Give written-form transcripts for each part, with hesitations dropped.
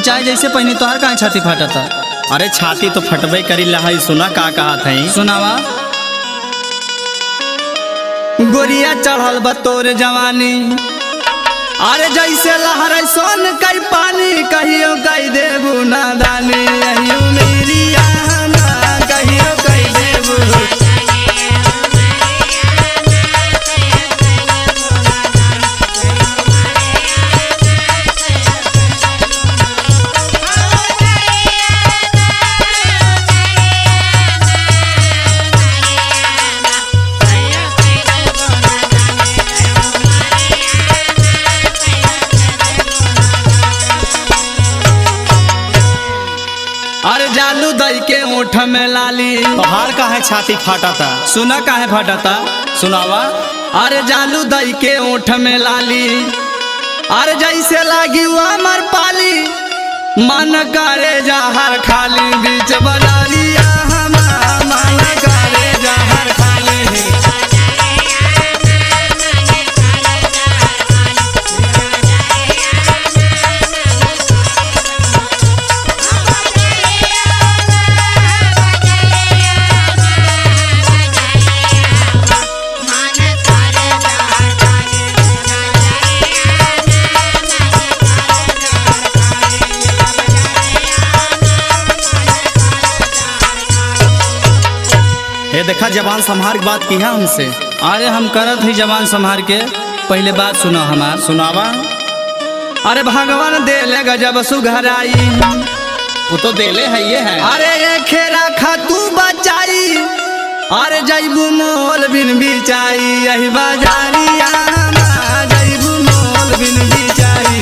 चाहे जैसे पहनी तोहर कहाँ छाती फटता। अरे छाती तो फटबे करी लहाई। सुना का कहा था सुनावा। गोरिया चढ़ल बतौर जवानी, अरे जैसे लहर सोन कई पानी, कहियो कई देबू नादानी, यही मेरी आना कहियो कई देबू। अरे जालू दई के ओठ में लाली, तोहार का है छाती फाटता। सुना काहे फटता। सुनावा। अरे जालू दई के ओठ में लाली, अरे जैसे लागी अमर पाली, मन करे जहर खाली, बीच बजारिया मन करे जहर खाली। ये देखा जवान संभार की बात की है हमसे। अरे हम करत ही जवान संभार के, पहले बात सुनो हमार। सुनावा। अरे भगवान देले गजब सुघराई, वो तो देले है ये है। अरे ये खेरा खातू बचाई, अरे जैबू मोल बिन बिचाई, यही बाजारिया जैबू मोल बिन बिचाई।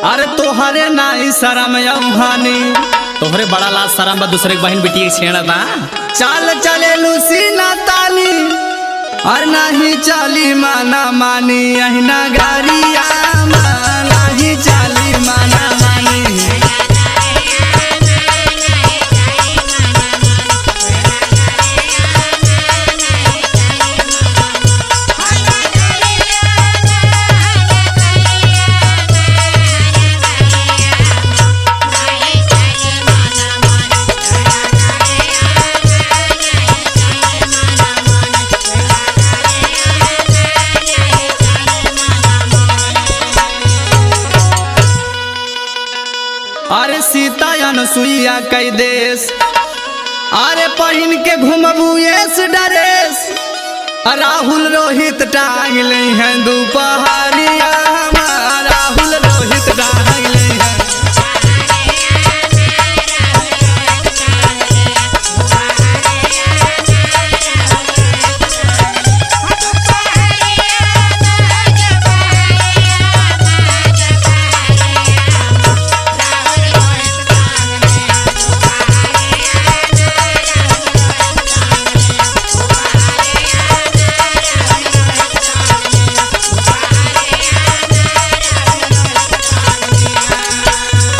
अरे तोहरे नाई शरम यौहानी, तोहरे बड़ा लाज शरम बा दूसरे की बहन बेटी छेड़ता। चाल चले लूसी ना तानी, और नहीं चाली माना मानी, यही ना गारिया नहीं चाली माना मानी। अरे सीता अनसुईया कई देश, अरे पहिन के घूमबू एस ड्रेस, राहुल रोहित टांग ले हैं दोपहरिया।